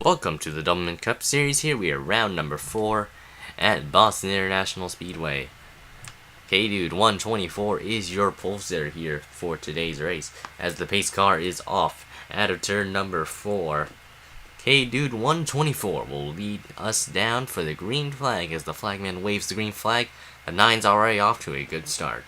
Welcome to the Doublemint Cup Series. Here we are round number 4 at Boston International Speedway. K-Dude 124 is your pole sitter here for today's race, as the pace car is off out of turn number 4. K-Dude 124 will lead us down for the green flag as the flagman waves the green flag. The 9's already off to a good start.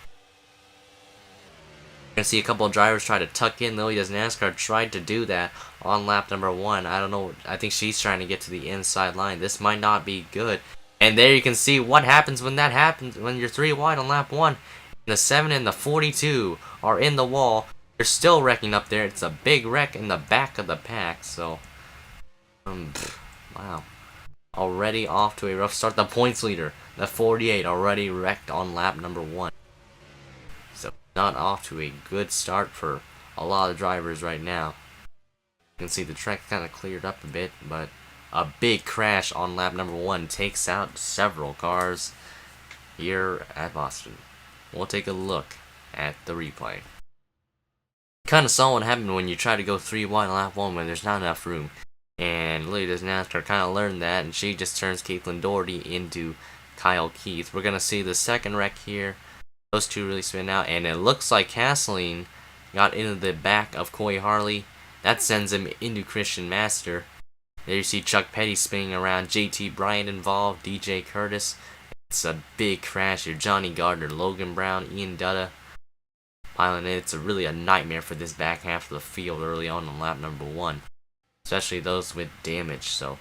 Gonna see a couple of drivers try to tuck in, though. As Nascar tried to do that on lap number 1. I don't know. I think she's trying to get to the inside line. This might not be good. And there you can see what happens when that happens. When you're 3 wide on lap 1, the 7 and the 42 are in the wall. They're still wrecking up there. It's a big wreck in the back of the pack. So, wow. Already off to a rough start. The points leader, the 48, already wrecked on lap number 1. So, not off to a good start for a lot of drivers right now. You can see the track kind of cleared up a bit, but a big crash on lap number 1 takes out several cars here at Boston. We'll take a look at the replay. Kind of saw what happened when you try to go 3 wide on lap 1 when there's not enough room. And Lily does NASCAR kind of learned that, and she just turns Caitlin Doherty into Kyle Keith. We're going to see the second wreck here. Those two really spin out, and it looks like Kathleen got into the back of Coy Harley. That sends him into Christian Master. There you see Chuck Petty spinning around, JT Bryant involved, DJ Curtis. It's a big crash here. Johnny Gardner, Logan Brown, Ian Dutta piling in. It's really a nightmare for this back half of the field early on lap number 1. Especially those with damage. So,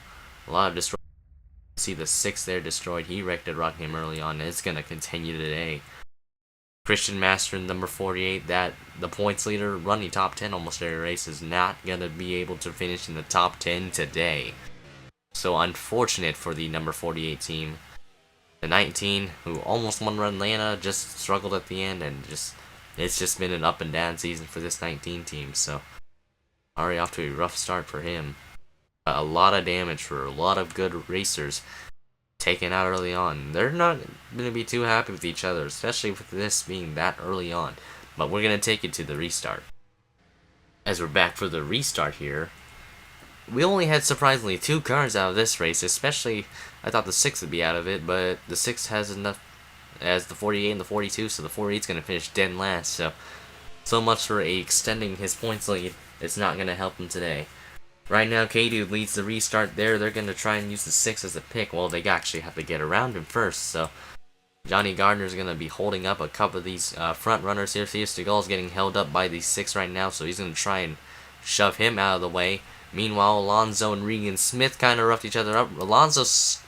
a lot of destroyed. See the 6 there destroyed. He wrecked at Rockingham early on, and it's going to continue today. Christian Master, number 48, that the points leader, running top 10 almost every race, is not going to be able to finish in the top 10 today. So unfortunate for the number 48 team. The 19, who almost won Atlanta, just struggled at the end, and it's just been an up and down season for this 19 team. So already off to a rough start for him. A lot of damage for a lot of good racers taken out early on. They're not going to be too happy with each other, especially with this being that early on. But we're going to take it to the restart. As we're back for the restart here, we only had surprisingly 2 cars out of this race, especially I thought the 6 would be out of it, but the 6 has enough as the 48 and the 42, so the 48's going to finish dead last. So much for extending his points lead. It's not going to help him today. Right now, K-Dude leads the restart there. They're going to try and use the 6 as a pick. Well, they actually have to get around him first. So, Johnny Gardner's going to be holding up a couple of these front runners here. Theo Stegall's getting held up by the 6 right now, so he's going to try and shove him out of the way. Meanwhile, Alonso and Regan Smith kind of roughed each other up. Alonso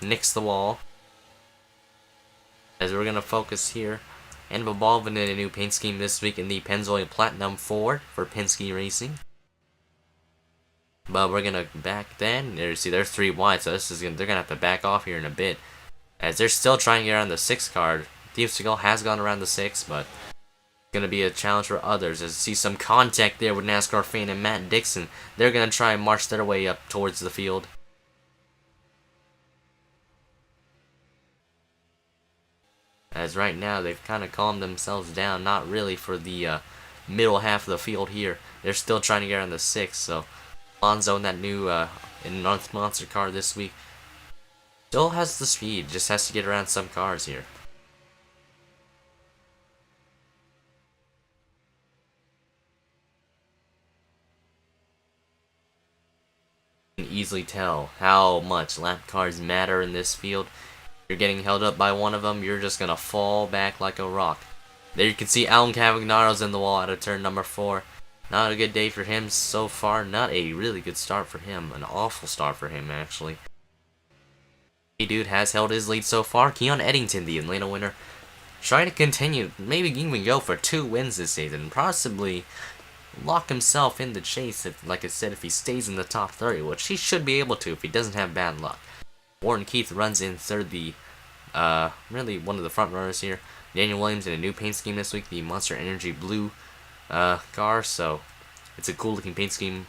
nicks the wall. As we're going to focus here and evolving in a new paint scheme this week in the Pennzoil Platinum Ford for Penske Racing. But we're gonna back then. There you see, they're 3 wide, so they're gonna have to back off here in a bit, as they're still trying to get around the 6 card. Theo Stegall has gone around the 6, but it's gonna be a challenge for others. As you see some contact there with NASCAR fan and Matt Dixon. They're gonna try and march their way up towards the field. As right now they've kind of calmed themselves down, not really for the middle half of the field here. They're still trying to get around the 6, so Alonso in that new North Monster car this week still has the speed, just has to get around some cars here. You can easily tell how much lap cars matter in this field. You're getting held up by one of them, you're just gonna fall back like a rock. There you can see Alan Cavagnaro's in the wall out of turn number 4. Not a good day for him so far. Not a really good start for him. An awful start for him, actually. K-Dude has held his lead so far. Keon Eddington, the Atlanta winner, trying to continue, maybe even go for 2 wins this season. Possibly lock himself in the chase, if, like I said, if he stays in the top 30, which he should be able to if he doesn't have bad luck. Warren Keith runs in third, the really one of the front runners here. Daniel Williams in a new paint scheme this week, the Monster Energy Blue car, so it's a cool looking paint scheme.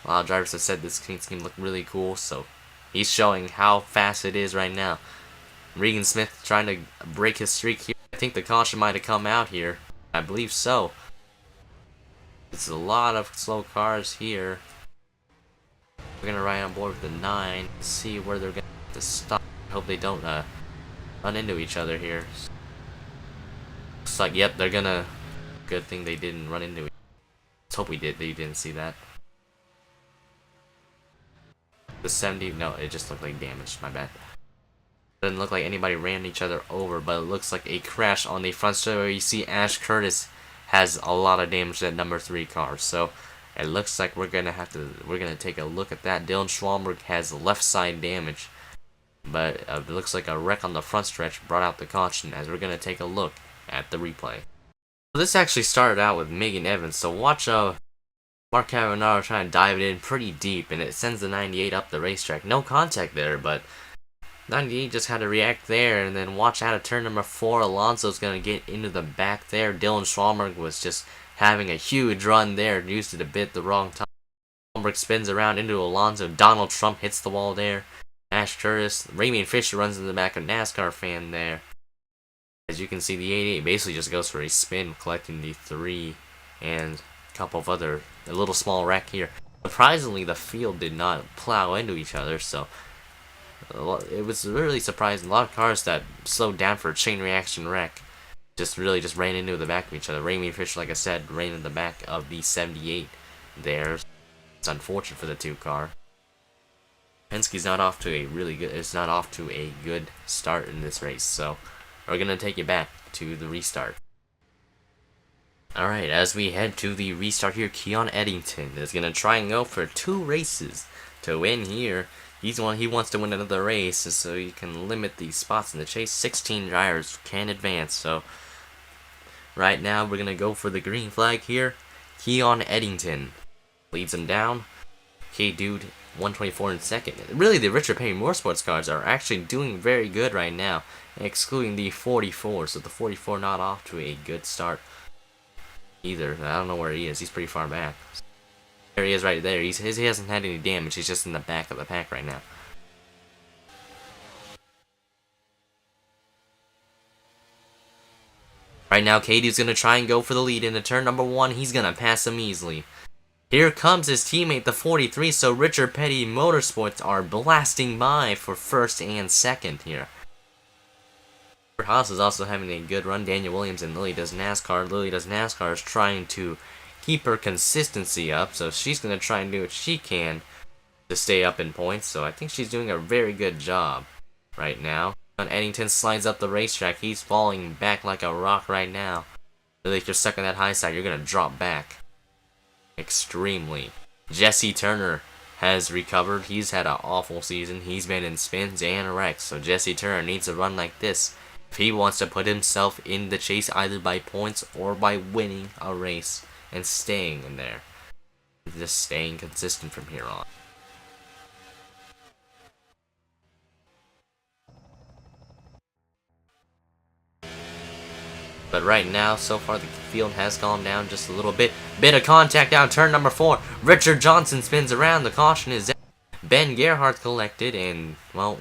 A lot of drivers have said this paint scheme looked really cool, so he's showing how fast it is right now. Regan Smith trying to break his streak here. I think the caution might have come out here. I believe so. It's a lot of slow cars here. We're gonna ride on board with the 9, see where they're gonna have to stop. Hope they don't run into each other here. It's like, yep, they're gonna. Good thing they didn't run into each other. Let's hope they didn't see that. The 70, no, it just looked like damage, my bad. Doesn't look like anybody ran each other over, but it looks like a crash on the front. So you see Ash Curtis has a lot of damage to that number 3 car. So it looks like we're gonna take a look at that. Dylan Schwalmberg has left side damage, but it looks like a wreck on the front stretch brought out the caution as we're gonna take a look at the replay. So this actually started out with Megan Evans. So watch Mark Cavanaro trying to dive it in pretty deep, and it sends the 98 up the racetrack. No contact there, but 98 just had to react there, and then watch out of turn number 4. Alonso's going to get into the back there. Dylan Schwalmberg was just having a huge run there, used it a bit the wrong time. Schwalmberg spins around into Alonso. Donald Trump hits the wall there. Ash Curtis, Ramian Fisher runs in the back of Nascar fan there. As you can see, the 88 basically just goes for a spin, collecting the 3 and a couple of other, a little small wreck here. Surprisingly, the field did not plow into each other, so it was really surprising. A lot of cars that slowed down for a chain reaction wreck just ran into the back of each other. Ramian Fisher, like I said, ran in the back of the 78 there. It's unfortunate for the 2 car. Penske's not off to a good start in this race, so we're gonna take it back to the restart. Alright, as we head to the restart here, Keon Eddington is gonna try and go for 2 races to win here. He wants to win another race, so you can limit the spots in the chase. 16 drivers can advance, so right now we're gonna go for the green flag here. Keon Eddington leads him down. K-Dude 124 in second. Really, the Richard Petty Motorsports cars are actually doing very good right now, excluding the 44. So the 44 not off to a good start either. I don't know where he is. He's pretty far back. There he is right there. He hasn't had any damage. He's just in the back of the pack right now. Right now, Katie's going to try and go for the lead into turn number 1. He's going to pass him easily. Here comes his teammate, the 43. So Richard Petty Motorsports are blasting by for first and second here. Haas is also having a good run. Daniel Williams and Lily Does NASCAR. Lily Does NASCAR is trying to keep her consistency up, so she's going to try and do what she can to stay up in points. So I think she's doing a very good job right now. Eddington slides up the racetrack. He's falling back like a rock right now. Really, if you're stuck on that high side, you're going to drop back extremely. Jesse Turner has recovered. He's had an awful season. He's been in spins and wrecks, so Jesse Turner needs a run like this if he wants to put himself in the chase either by points or by winning a race and staying in there. Just staying consistent from here on. But right now, so far, the field has calmed down just a little bit. Bit of contact down turn number 4. Richard Johnson spins around. The caution is there. Ben Gerhardt collected, and, well,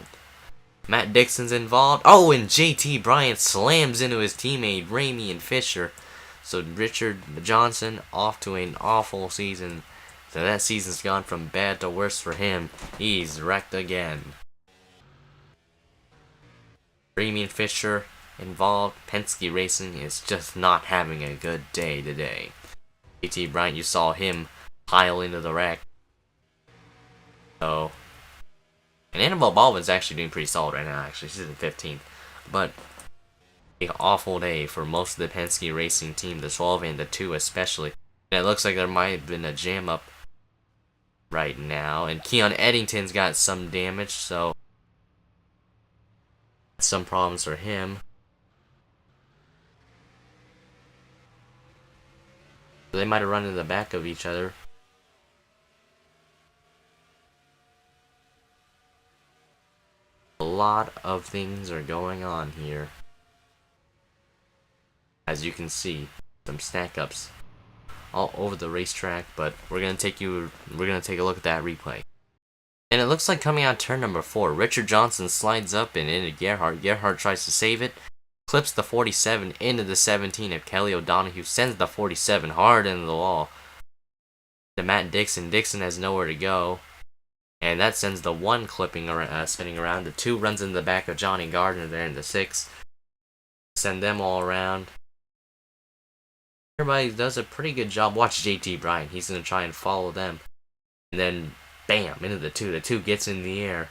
Matt Dixon's involved. Oh, and JT Bryant slams into his teammate, Ramian Fisher. So Richard Johnson off to an awful season. So that season's gone from bad to worse for him. He's wrecked again. Ramian Fisher involved. Penske Racing is just not having a good day today. JT Bryant, you saw him pile into the wreck. So, and Annabelle Baldwin's actually doing pretty solid right now, actually. She's in 15th. But an awful day for most of the Penske Racing team, the 12 and the 2 especially. And it looks like there might have been a jam up right now. And Keon Eddington's got some damage, so some problems for him. They might have run into the back of each other. A lot of things are going on here. As you can see, some stack ups all over the racetrack, but we're gonna take a look at that replay. And it looks like coming out turn number 4, Richard Johnson slides up and into Gerhardt. Gerhardt tries to save it, clips the 47 into the 17 of Kelly O'Donoghue, sends the 47 hard into the wall. To Matt Dixon. Dixon has nowhere to go. And that sends the 1 clipping around, spinning around. The 2 runs in the back of Johnny Gardner there in the 6. Send them all around. Everybody does a pretty good job. Watch JT Bryant. He's going to try and follow them. And then, bam, into the 2. The 2 gets in the air.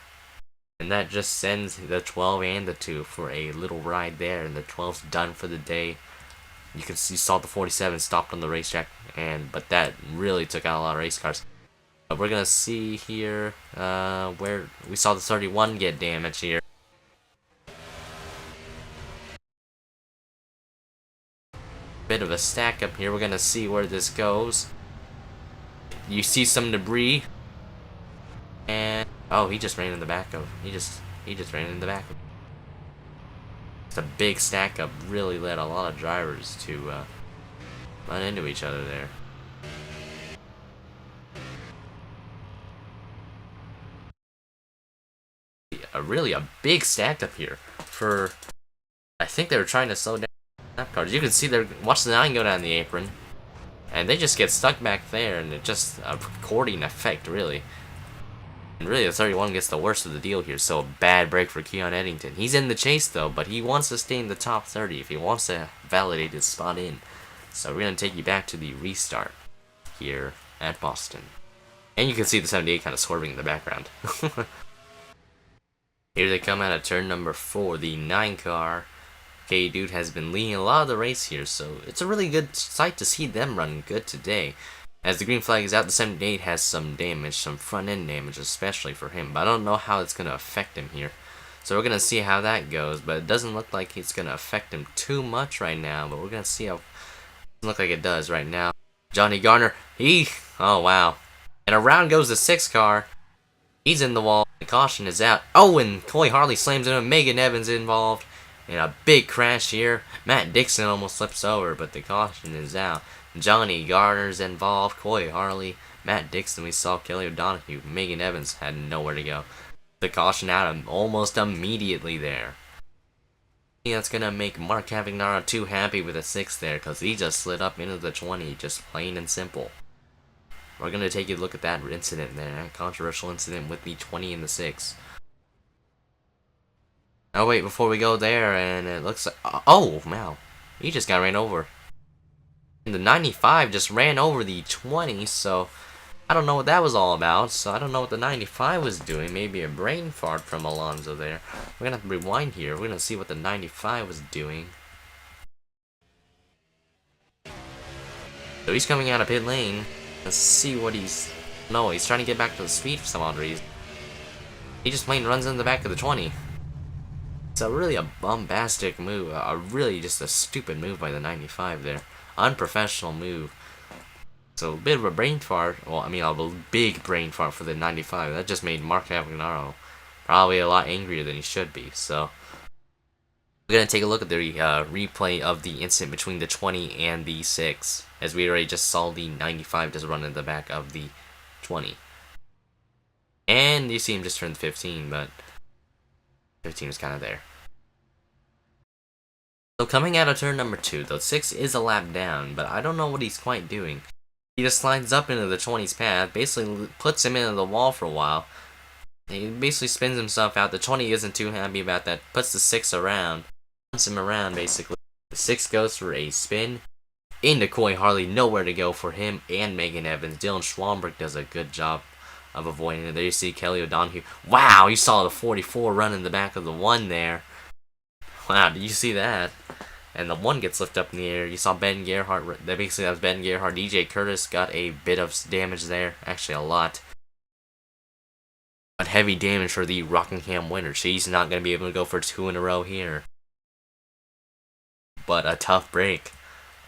And that just sends the 12 and the 2 for a little ride there. And the 12's done for the day. You can see, saw the 47 stopped on the racetrack. But that really took out a lot of race cars. But we're going to see here where we saw the 31 get damaged here. Bit of a stack up here. We're gonna see where this goes. You see some debris, and oh, he just ran in the back of. He just ran in the back of. It's a big stack up. Really led a lot of drivers to run into each other there. Really a big stack up here for. I think they were trying to slow down lap cars. You can see they're watch the 9 go down the apron, and they just get stuck back there, and it's just a recording effect, really. And really, the 31 gets the worst of the deal here, so a bad break for Keon Eddington. He's in the chase, though, but he wants to stay in the top 30 if he wants to validate his spot in. So we're going to take you back to the restart here at Boston. And you can see the 78 kind of swerving in the background. Here they come out of turn number 4, the 9 car. Okay, dude has been leading a lot of the race here, so it's a really good sight to see them run good today. As the green flag is out, the 78 has some damage, some front end damage, especially for him, but I don't know how it's going to affect him here. So we're going to see how that goes, but it doesn't look like it's going to affect him too much right now, but we're going to see how it doesn't look like it does right now. Johnny Garner, oh wow. And around goes the 6 car. He's in the wall. The caution is out. Oh, and Coy Harley slams into him. Megan Evans involved. And a big crash here. Matt Dixon almost slips over, but the caution is out. Johnny Gardner's involved. Coy Harley. Matt Dixon. We saw Kelly O'Donoghue. Megan Evans had nowhere to go. The caution out almost immediately there. That's going to make Mark Cavagnaro too happy with a 6 there, because he just slid up into the 20, just plain and simple. We're going to take a look at that incident there, that controversial incident with the 20 and the 6. Oh wait, before we go there, and it looks like, oh wow, he just got ran over. And the 95 just ran over the 20, so I don't know what that was all about. So I don't know what the 95 was doing. Maybe a brain fart from Alonso there. We're gonna have to rewind here. We're gonna see what the 95 was doing. So he's coming out of pit lane. Let's see what he's. No, he's trying to get back to the speed for some odd reason. He just plain runs in the back of the 20. It's a really a bombastic move. Really just a stupid move by the 95 there. Unprofessional move. So a bit of a brain fart. Well, I mean, a big brain fart for the 95. That just made Mark Cavagnaro probably a lot angrier than he should be. So we're gonna take a look at the replay of the incident between the 20 and the 6, as we already just saw the 95 just run in the back of the 20. And you see him just turn 15, but 15 is kind of there. So coming out of turn number 2, the 6 is a lap down, but I don't know what he's quite doing. He just slides up into the 20's path, basically puts him into the wall for a while. He basically spins himself out. The 20 isn't too happy about that, puts the 6 around, runs him around basically. The 6 goes for a spin into Coy Harley, nowhere to go for him and Megan Evans. Dylan Schwamberg does a good job of avoiding it. There you see Kelly O'Donoghue. Wow, you saw the 44 run in the back of the 1 there. Wow, did you see that? And the 1 gets lifted up in the air. You saw Ben Gerhardt. That was Ben Gerhardt. DJ Curtis got a bit of damage there. Actually, a lot. But heavy damage for the Rockingham winner. She's not going to be able to go for 2 in a row here. But a tough break.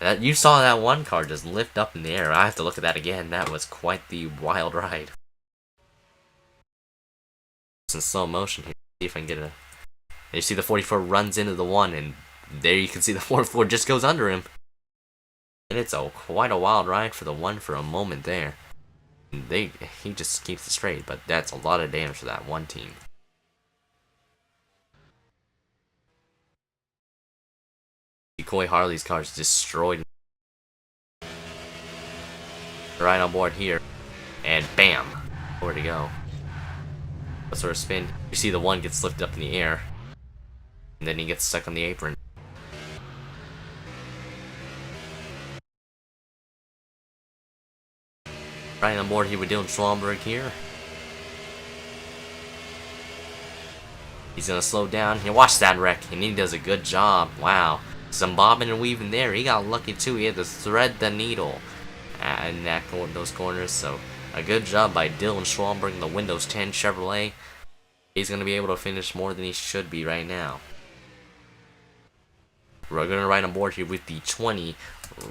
You saw that 1 car just lift up in the air. I have to look at that again. That was quite the wild ride. It's in slow motion here. See if I can get a. You see the 44 runs into the 1, and there you can see the 44 just goes under him. And it's quite a wild ride for the 1 for a moment there. He just keeps it straight, but that's a lot of damage for that 1 team. Coy Harley's car is destroyed. Right on board here, and bam, where to go? a sort of spin. You see the one gets lifted up in the air, and then he gets stuck on the apron. Right on board here with Dylan Schwalmberg here. He's gonna slow down. Here, watch that wreck, and he does a good job. Wow, some bobbing and weaving there. He got lucky too. He had to thread the needle in those corners. So a good job by Dylan Schwalmberg in the Windows 10 Chevrolet. He's gonna be able to finish more than he should be right now. We're gonna ride on board here with the 20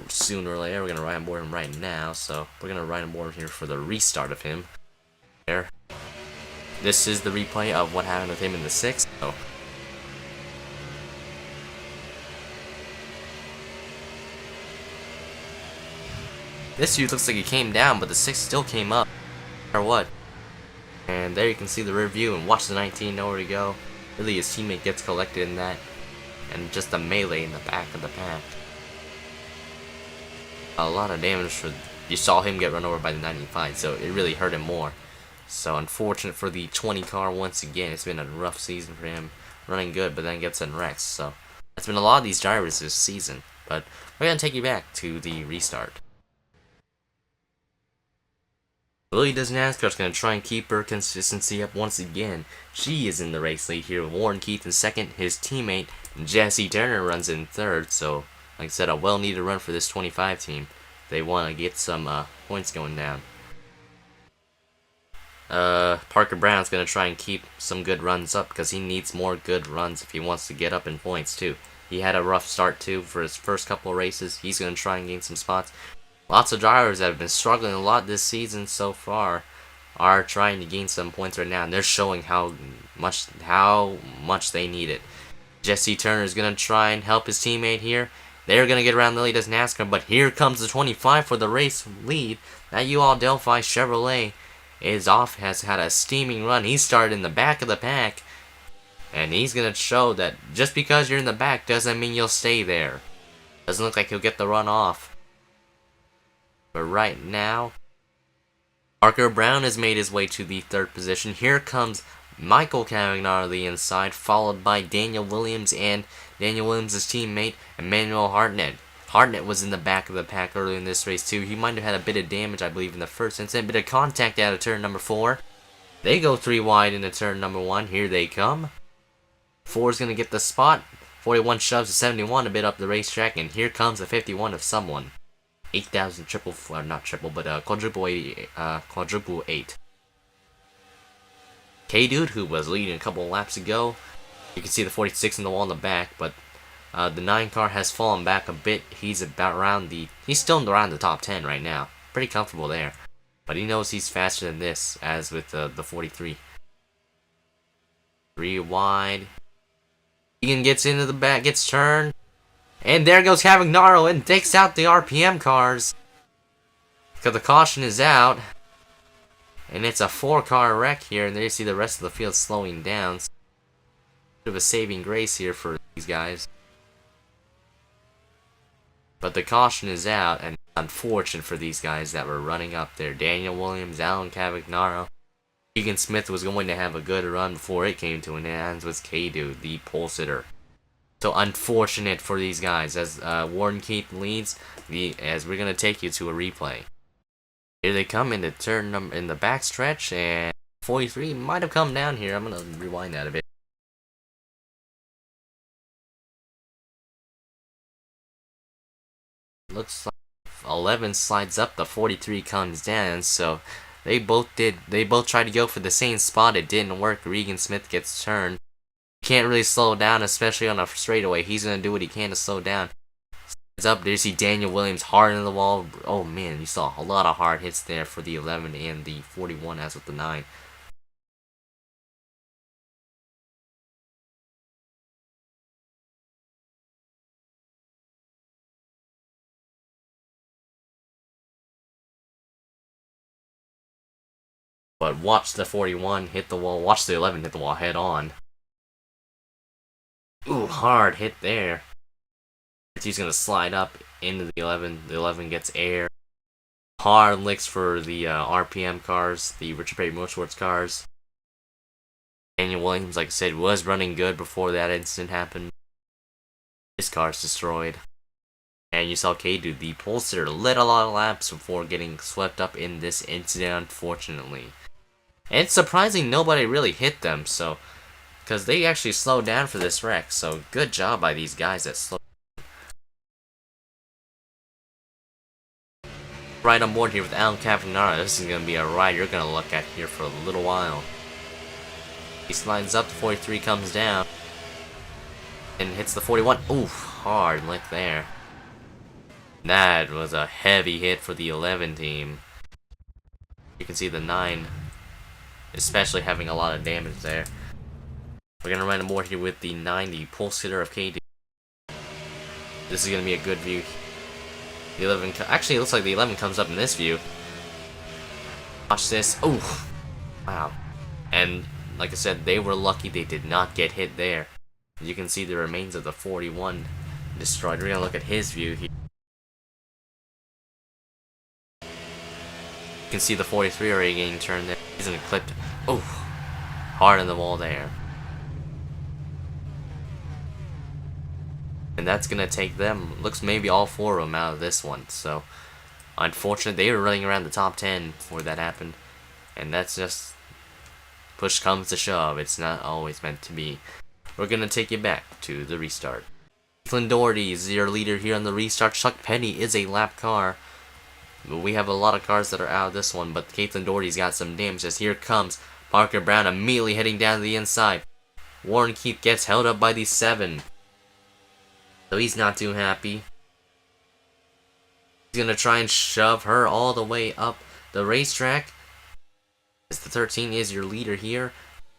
sooner or later. We're gonna ride on board him right now. So we're gonna ride on board here for the restart of him. There. This is the replay of what happened with him in the 6th. So this dude looks like he came down, but the 6 still came up. Or what? And there you can see the rear view and watch the 19 nowhere to go. Really, his teammate gets collected in that, and just a melee in the back of the pack. A lot of damage for. You saw him get run over by the 95, so it really hurt him more. So unfortunate for the 20 car once again. It's been a rough season for him. Running good, but then gets in wrecks. So it's been a lot of these drivers this season. But we're gonna take you back to the restart. Lily Does NASCAR's gonna try and keep her consistency up once again. She is in the race lead here with Warren Keith in second. His teammate Jesse Turner runs in third. So like I said, a well-needed run for this 25 team. They want to get some points going down. Parker Brown's gonna try and keep some good runs up because he needs more good runs if he wants to get up in points too. He had a rough start too for his first couple of races. He's gonna try and gain some spots. Lots of drivers that have been struggling a lot this season so far are trying to gain some points right now, and they're showing how much they need it. Jesse Turner is gonna try and help his teammate here. They're gonna get around Lily Does NASCAR, but here comes the 25 for the race lead. That UL Delphi Chevrolet has had a steaming run. He started in the back of the pack, and he's gonna show that just because you're in the back doesn't mean you'll stay there. Doesn't look like he'll get the run off. But right now, Parker Brown has made his way to the 3rd position. Here comes Michael Cavagnaro on the inside, followed by Daniel Williams and Daniel Williams' teammate Emmanuel Hartnett. Hartnett was in the back of the pack earlier in this race too. He might have had a bit of damage, I believe, in the first incident. Bit of contact out of turn number 4. They go 3 wide into turn number 1. Here they come. 4 is going to get the spot. 41 shoves to 71 a bit up the racetrack, and here comes the 51 of someone. 8,000 quadruple 8. K-Dude, who was leading a couple of laps ago. You can see the 46 in the wall in the back, but the 9 car has fallen back a bit. He's still around the top 10 right now. Pretty comfortable there. But he knows he's faster than this, as with the 43. 3 wide. Egan gets into the back, gets turned. And there goes Cavagnaro and takes out the RPM cars. Because the caution is out. And it's a 4-car wreck here. And there you see the rest of the field slowing down. So, bit of a saving grace here for these guys. But the caution is out, and unfortunate for these guys that were running up there. Daniel Williams, Alan Cavagnaro. Egan Smith was going to have a good run before it came to an end with K-Dude, the pole sitter. So unfortunate for these guys as Warren Keith leads. As we're gonna take you to a replay. Here they come into turn in the backstretch, and 43 might have come down here. I'm gonna rewind that a bit. Looks like 11 slides up, the 43 comes down. So they both tried to go for the same spot. It didn't work. Regan Smith gets turned. Can't really slow down, especially on a straightaway. He's gonna do what he can to slow down. It's up there. You see Daniel Williams hard in the wall. Oh man, you saw a lot of hard hits there for the 11 and the 41, as with the 9. But watch the 41 hit the wall. Watch the 11 hit the wall head on. Ooh, hard hit there. He's gonna slide up into the 11. The 11 gets air. Hard licks for the RPM cars, the Richard Petty Motorsports cars. Daniel Williams, like I said, was running good before that incident happened. His car's destroyed. And you saw K-Dude, the Pulsar, led a lot of laps before getting swept up in this incident, unfortunately. And it's surprising nobody really hit them, so... because they actually slowed down for this wreck, so good job by these guys that slowed. Right on board here with Alan Cavanara. This is going to be a ride you're going to look at here for a little while. He slides up, the 43 comes down. And hits the 41. Oof, hard lick there. That was a heavy hit for the 11 team. You can see the 9 especially having a lot of damage there. We're going to run more here with the 9, the pulse hitter of KD. This is going to be a good view. The 11, actually it looks like the 11 comes up in this view. Watch this. Oh, wow. And like I said, they were lucky they did not get hit there. You can see the remains of the 41 destroyed. We're going to look at his view here. You can see the 43 already getting turned there. He's gonna clip. Oh, hard on the wall there. And that's gonna take them. Looks maybe all 4 of them out of this one. So, unfortunate. They were running around the top 10 before that happened. And that's just push comes to shove. It's not always meant to be. We're gonna take you back to the restart. Caitlin Doherty is your leader here on the restart. Chuck Petty is a lap car. We have a lot of cars that are out of this one, but Caitlin Doherty's got some damage as here comes Parker Brown immediately heading down to the inside. Warren Keith gets held up by the 7. So he's not too happy. He's going to try and shove her all the way up the racetrack. As the 13 is your leader here.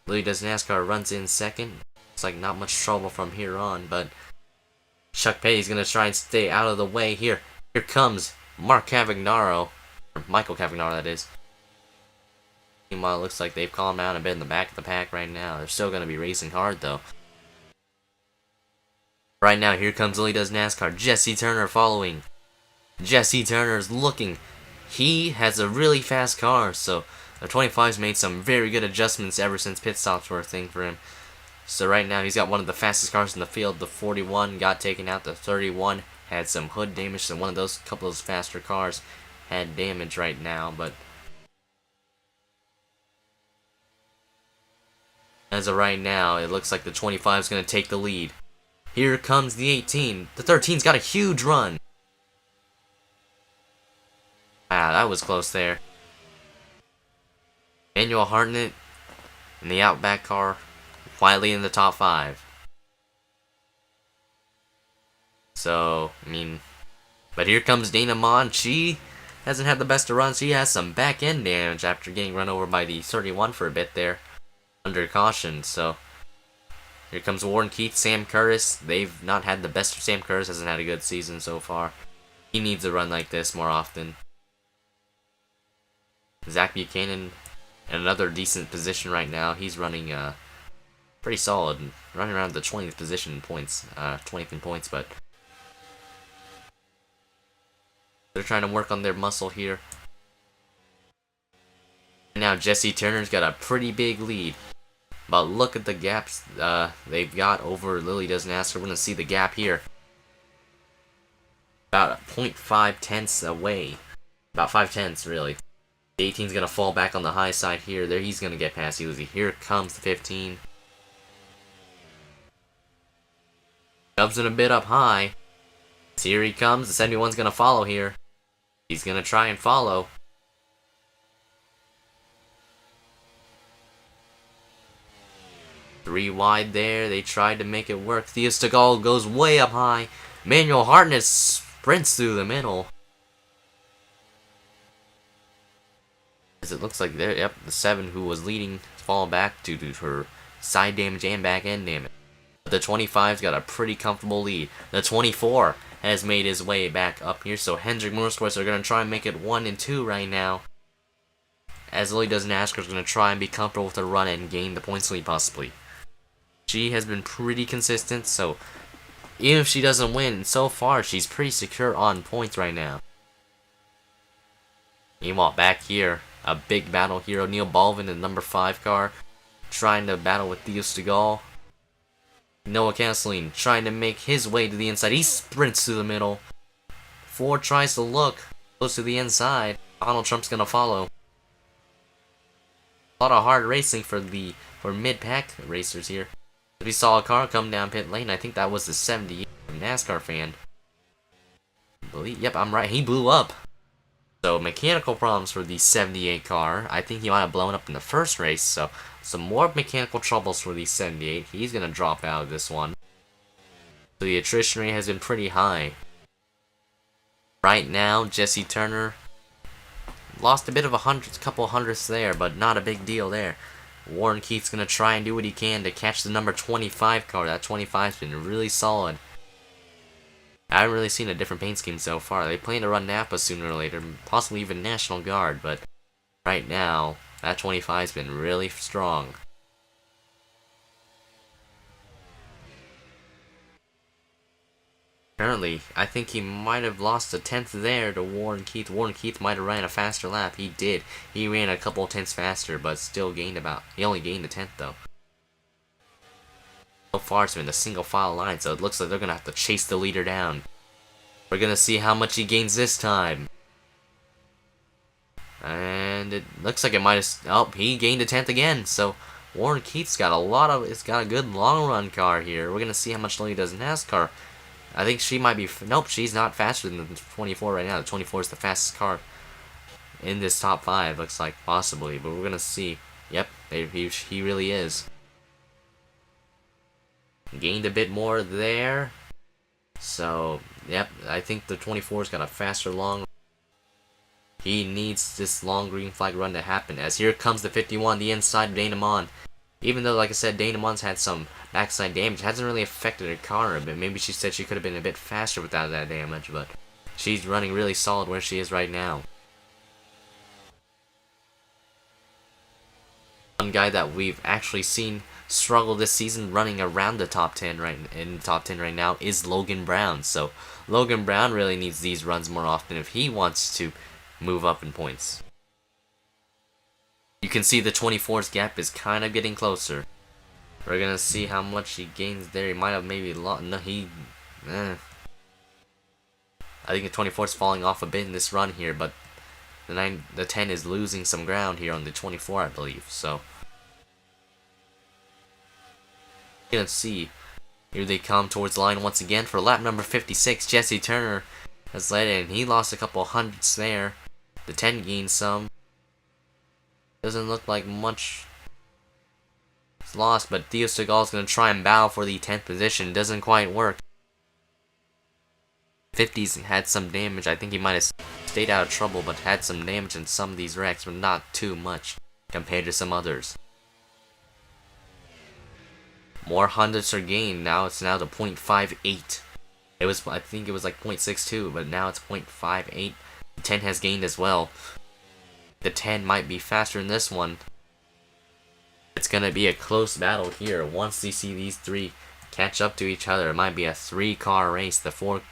Lily Does NASCAR runs in second. It's like not much trouble from here on, but Chuck Petty's going to try and stay out of the way here. Here comes Mark Cavagnaro, or Michael Cavagnaro that is. Meanwhile, it looks like they've calmed down a bit in the back of the pack right now. They're still going to be racing hard though. Right now, here comes Lily Does NASCAR. Jesse Turner following. Jesse Turner's looking. He has a really fast car, so the 25's made some very good adjustments ever since pit stops were a thing for him. So right now, he's got one of the fastest cars in the field. The 41 got taken out. The 31 had some hood damage, so one of those couple of those faster cars had damage right now, but as of right now, it looks like the 25 is going to take the lead. Here comes the 18. The 13's got a huge run. Wow, that was close there. Manuel Hartnett in the Outback car, quietly in the top 5. So, I mean, but here comes Dana Mon. She hasn't had the best of runs. She has some back end damage after getting run over by the 31 for a bit there, under caution. So, here comes Warren Keith, Sam Curtis. They've not had the best. Sam Curtis hasn't had a good season so far. He needs a run like this more often. Zach Buchanan in another decent position right now. He's running pretty solid, running around the 20th position in points, 20th in points, but they're trying to work on their muscle here. Now Jesse Turner's got a pretty big lead. But look at the gaps they've got over Lily Does NASCAR. We're going to see the gap here. About 0.5 tenths away. About 5 tenths, really. The 18's going to fall back on the high side here. There, he's going to get past easily. Here comes the 15. Shoves it a bit up high. Here he comes. The 71's going to follow here. He's going to try and follow. Three wide there. They tried to make it work. Theo Stegall goes way up high. Manuel Hartnett sprints through the middle. As it looks like there, yep, the 7 who was leading falling back due to her side damage and back end damage. The 25's got a pretty comfortable lead. The 24 has made his way back up here, so Hendrick Motorsports are going to try and make it 1 and 2 right now. As Lily Does NASCAR is going to try and be comfortable with her run and gain the points lead possibly. She has been pretty consistent, so even if she doesn't win, so far she's pretty secure on points right now. Meanwhile, back here, a big battle here. O'Neal Balvin in the number 5 car. trying to battle with Theo Stegall. Noah Kathleen trying to make his way to the inside. He sprints to the middle. Ford tries to look, goes to the inside. Donald Trump's gonna follow. A lot of hard racing for mid-pack racers here. We saw a car come down pit lane. I think that was the 78 Nascar fan. Yep, I'm right. He blew up. So mechanical problems for the 78 car. I think he might have blown up in the first race. So some more mechanical troubles for the 78. He's gonna drop out of this one. So the attrition rate has been pretty high. Right now, Jesse Turner lost a bit of couple hundredths there, but not a big deal there. Warren Keith's gonna try and do what he can to catch the number 25 car. That 25's been really solid. I haven't really seen a different paint scheme so far. They plan to run Napa sooner or later, possibly even National Guard, but right now, that 25's been really strong. Apparently, I think he might have lost a tenth there to Warren Keith. Warren Keith might have ran a faster lap. He did. He ran a couple tenths faster, but still gained he only gained a tenth though. So far it's been a single file line, so it looks like they're gonna have to chase the leader down. We're gonna see how much he gains this time. And it looks like it might have, oh, he gained a tenth again, so Warren Keith's got a good long run car here. We're gonna see how much longer he does in NASCAR. I think she might be, nope, she's not faster than the 24 right now. The 24 is the fastest car in this top 5, looks like, possibly, but we're gonna see. Yep, he really is. Gained a bit more there. So, yep, I think the 24's got a faster long. He needs this long green flag run to happen, as here comes the 51, the inside of Dana Mon. Even though, like I said, Dana Mon's had some backside damage, it hasn't really affected her car a bit. Maybe she said she could have been a bit faster without that damage, but she's running really solid where she is right now. One guy that we've actually seen struggle this season running around the top 10 right now is Logan Brown. So Logan Brown really needs these runs more often if he wants to move up in points. You can see the 24's gap is kind of getting closer. We're gonna see how much he gains there. He might have maybe lost. No, I think the 24's falling off a bit in this run here, but the 10 is losing some ground here on the 24, I believe. So you're gonna see. Here they come towards the line once again for lap number 56. Jesse Turner has led in. He lost a couple hundredths there. The 10 gained some. Doesn't look like much is lost, but Theo Stegall's going to try and battle for the 10th position. Doesn't quite work. 50's had some damage. I think he might have stayed out of trouble, but had some damage in some of these wrecks, but not too much compared to some others. More hundredths are gained. Now it's to 0.58. I think it was like 0.62, but now it's 0.58. The 10 has gained as well. The 10 might be faster in this one. It's going to be a close battle here. Once you see these three catch up to each other, it might be a 3-car race. The fourth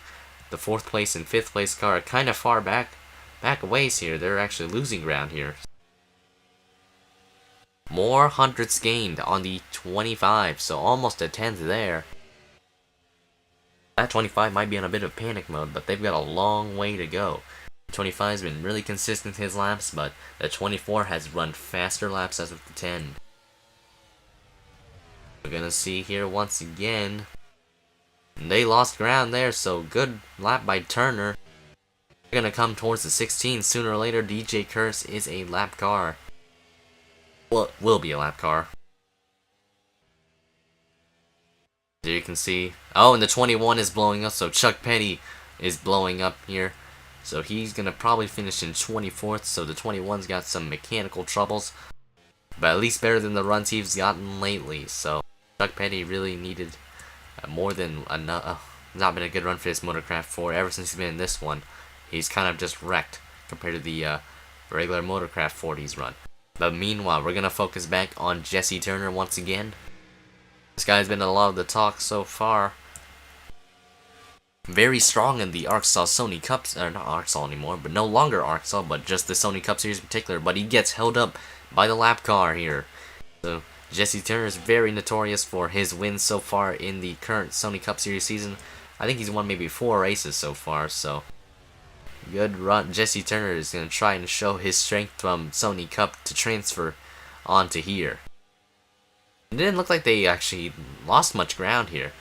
place and 5th place car are kind of far back a ways here. They're actually losing ground here. More hundredths gained on the 25, so almost a 10th there. That 25 might be on a bit of panic mode, but they've got a long way to go. 25 has been really consistent in his laps, but the 24 has run faster laps as of the 10. We're gonna see here once again. They lost ground there, so good lap by Turner. They're gonna come towards the 16. Sooner or later, DJ Curse is a lap car. Well, will be a lap car. There you can see. Oh, and the 21 is blowing up, so Chuck Petty is blowing up here. So he's going to probably finish in 24th, so the 21's got some mechanical troubles. But at least better than the runs he's gotten lately. So Chuck Petty really needed more than enough. Not been a good run for this Motorcraft 4 ever since he's been in this one. He's kind of just wrecked compared to the regular Motorcraft 4 he's run. But meanwhile, we're going to focus back on Jesse Turner once again. This guy's been in a lot of the talk so far. Very strong in the Arkansas Sony Cups, or not Arkansas anymore, but no longer Arkansas, but just the Sony Cup Series in particular. But he gets held up by the lap car here. So Jesse Turner is very notorious for his wins so far in the current Sony Cup Series season. I think he's won maybe 4 races so far, so good run. Jesse Turner is going to try and show his strength from Sony Cup to transfer onto here. It didn't look like they actually lost much ground here.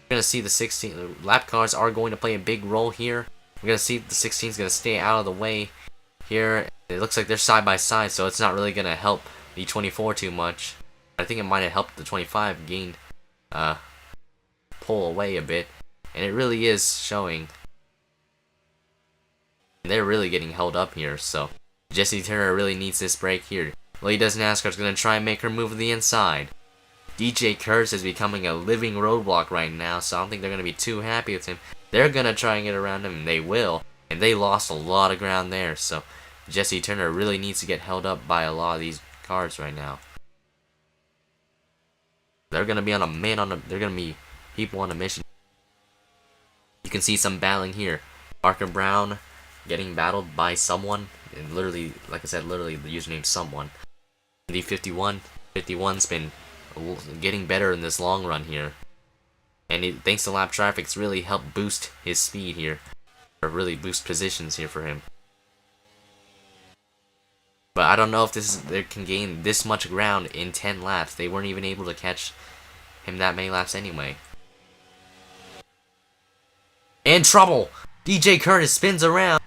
We're going to see the 16 lap cars are going to play a big role here. We're going to see if the 16 is going to stay out of the way here. It looks like they're side by side, so it's not really going to help the 24 too much. I think it might have helped the 25 gain, pull away a bit. And it really is showing. They're really getting held up here, so Jesse Turner really needs this break here. Lady Does NASCAR's going to try and make her move to the inside. DJ Curtis is becoming a living roadblock right now, so I don't think they're going to be too happy with him. They're going to try and get around him, and they will. And they lost a lot of ground there, so Jesse Turner really needs to get held up by a lot of these cars right now. They're going to be on a they're going to be people on a mission. You can see some battling here. Parker Brown getting battled by someone, and literally, like I said, literally the username someone. The 51's been getting better in this long run here, and thanks to lap traffic, it's really helped boost his speed here, or really boost positions here for him. But I don't know if they can gain this much ground in 10 laps. They weren't even able to catch him that many laps anyway. In trouble! DJ Curtis spins around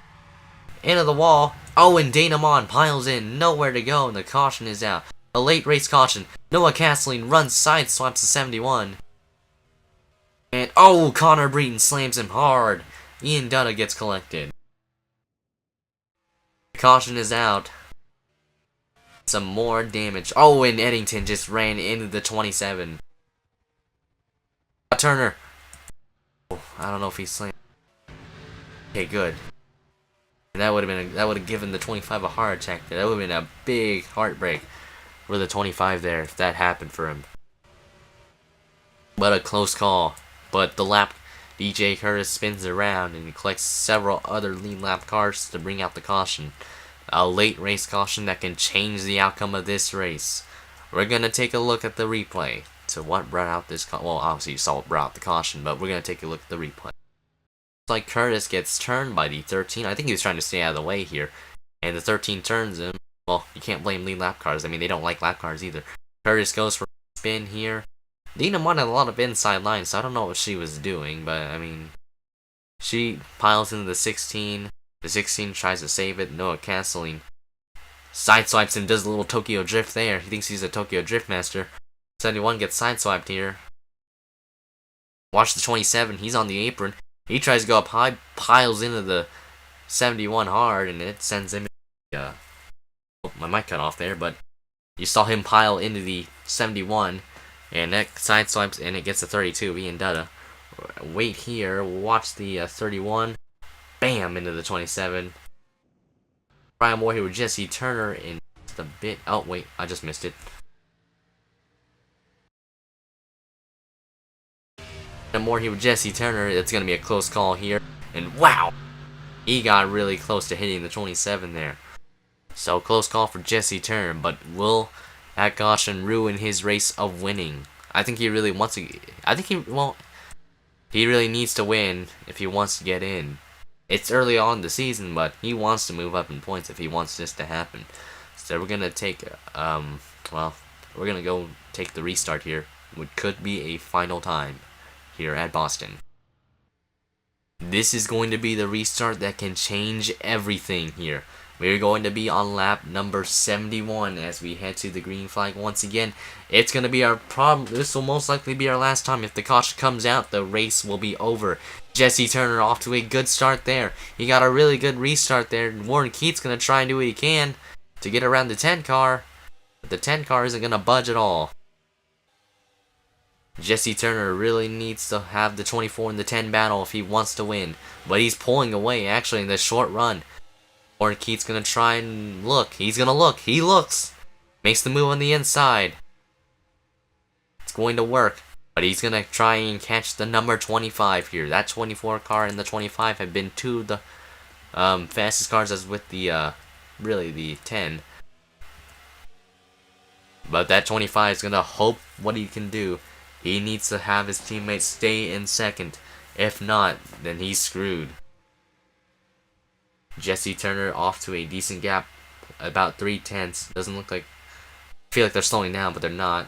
into the wall. Oh, and Doublemint piles in, nowhere to go, and the caution is out. A late race caution. Noah Castling runs side swipes the 71. And oh, Connor Breton slams him hard. Ian Dutta gets collected. The caution is out. Some more damage. Oh, and Eddington just ran into the 27. Turner. Oh, I don't know if he slammed. Okay, good. And that would have given the 25 a heart attack there. That would have been a big heartbreak for the 25 there if that happened for him. But a close call. But the lap, DJ Curtis spins around and collects several other lead lap cars to bring out the caution. A late race caution that can change the outcome of this race. We're gonna take a look at the replay to what brought out this well, obviously you saw what brought out the caution, but we're gonna take a look at the replay. It's like Curtis gets turned by the 13. I think he was trying to stay out of the way here, and the 13 turns him. Well, you can't blame lead lap cars. I mean, they don't like lap cars either. Curtis goes for a spin here. Dina won a lot of inside lines, so I don't know what she was doing, but I mean, she piles into the 16. The 16 tries to save it. Noah Castling sideswipes him, does a little Tokyo Drift there. He thinks he's a Tokyo Drift master. 71 gets sideswiped here. Watch the 27. He's on the apron. He tries to go up high, piles into the 71 hard, and it sends him. Oh, my mic cut off there, but you saw him pile into the 71, and that sideswipes, and it gets a 32. Ian Dutta. Wait here. Watch the 31. Bam! Into the 27. Brian Moore here with Jesse Turner in just a bit. Oh, wait. I just missed it. And Moore here with Jesse Turner. It's going to be a close call here. And wow! He got really close to hitting the 27 there. So, close call for Jesse Turner. But will that caution ruin his race of winning? I think he really wants to. He really needs to win if he wants to get in. It's early on in the season, but he wants to move up in points if he wants this to happen. So we're gonna take, we're gonna go take the restart here, which could be a final time here at Boston. This is going to be the restart that can change everything here. We're going to be on lap number 71 as we head to the green flag once again. It's going to be our problem. This will most likely be our last time. If the caution comes out, the race will be over. Jesse Turner off to a good start there. He got a really good restart there. Warren Keats going to try and do what he can to get around the 10 car. But the 10 car isn't going to budge at all. Jesse Turner really needs to have the 24 and the 10 battle if he wants to win. But he's pulling away actually in this short run. Warren Keats gonna try and look. He's gonna look. He looks. Makes the move on the inside. It's going to work. But he's gonna try and catch the number 25 here. That 24 car and the 25 have been two of the fastest cars as with the really the 10. But that 25 is going to hope what he can do. He needs to have his teammates stay in second. If not, then he's screwed. Jesse Turner off to a decent gap, about 3/10. Doesn't look like... I feel like they're slowing down, but they're not.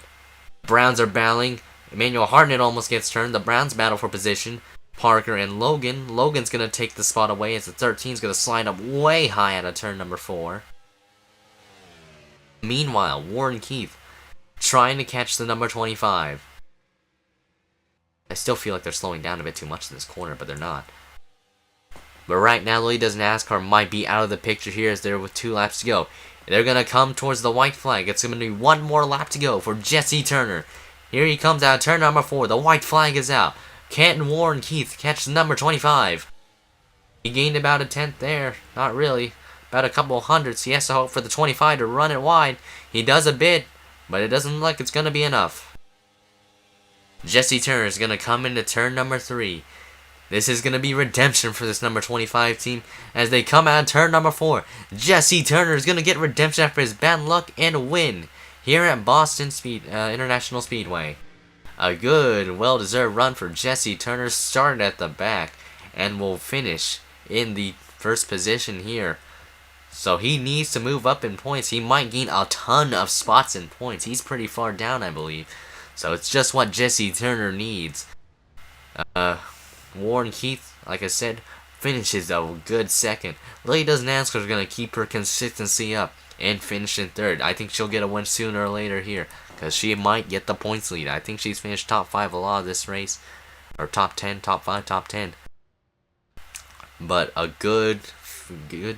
Browns are battling. Emmanuel Hartnett almost gets turned. The Browns battle for position. Parker and Logan. Logan's going to take the spot away as the 13's going to slide up way high out of turn number 4. Meanwhile, Warren Keith trying to catch the number 25. I still feel like they're slowing down a bit too much in this corner, but they're not. But right now, Lolitas Nascar might be out of the picture here as they're with 2 laps to go. They're going to come towards the white flag. It's going to be 1 more lap to go for Jesse Turner. Here he comes out of turn number 4. The white flag is out. Can't Warren Keith catch the number 25? He gained about a 10th there. Not really. About a couple hundredths. He has to hope for the 25 to run it wide. He does a bit, but it doesn't look like it's going to be enough. Jesse Turner is going to come into turn number 3. This is going to be redemption for this number 25 team as they come out of turn number 4. Jesse Turner is going to get redemption after his bad luck and win here at Boston International Speedway. A good, well-deserved run for Jesse Turner. Started at the back and will finish in the first position here. So he needs to move up in points. He might gain a ton of spots in points. He's pretty far down, I believe. So it's just what Jesse Turner needs. Warren Keith, like I said, finishes a good second. Lolitas Nascar is going to keep her consistency up and finish in third. I think she'll get a win sooner or later here because she might get the points lead. I think she's finished top 5 a lot of this race. Or top 10, top 5, top 10. But a good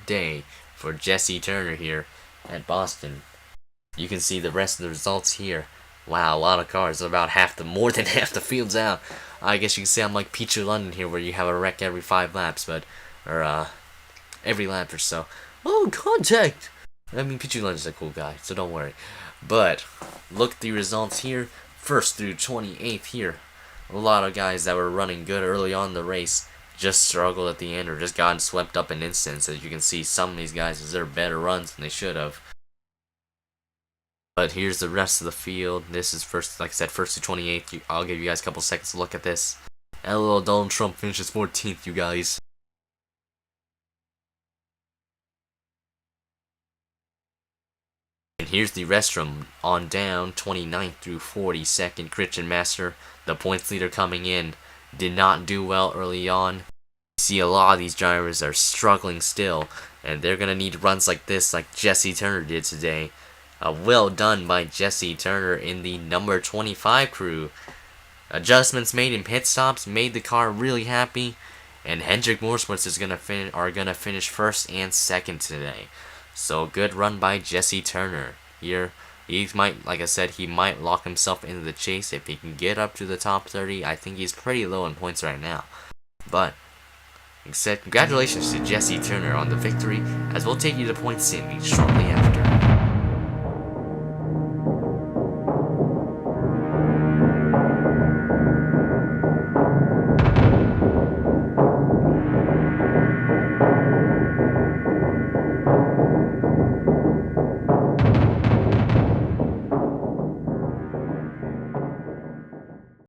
day for Jesse Turner here at Boston. You can see the rest of the results here. Wow, a lot of cars. About more than half the field's out. I guess you can say I'm like Peachy London here, where you have a wreck every 5 laps, or every lap or so. Oh, contact! I mean, Peachy London's a cool guy, so don't worry. But look at the results here. First through 28th here. A lot of guys that were running good early on in the race just struggled at the end or just gotten swept up in instance. As you can see, some of these guys deserve better runs than they should have. But here's the rest of the field. This is first, like I said, first to 28th. I'll give you guys a couple seconds to look at this. And little Donald Trump finishes 14th, you guys. And here's the rest from on down, 29th through 42nd. Christian Master, the points leader coming in, did not do well early on. You see a lot of these drivers are struggling still, and they're going to need runs like this, like Jesse Turner did today. Well done by Jesse Turner in the number 25 crew. Adjustments made in pit stops made the car really happy, and Hendrick Motorsports are gonna finish first and second today. So good run by Jesse Turner here. He might, like I said, he might lock himself into the chase if he can get up to the top 30. I think he's pretty low in points right now, but like I said, congratulations to Jesse Turner on the victory, as we'll take you to point standings shortly after.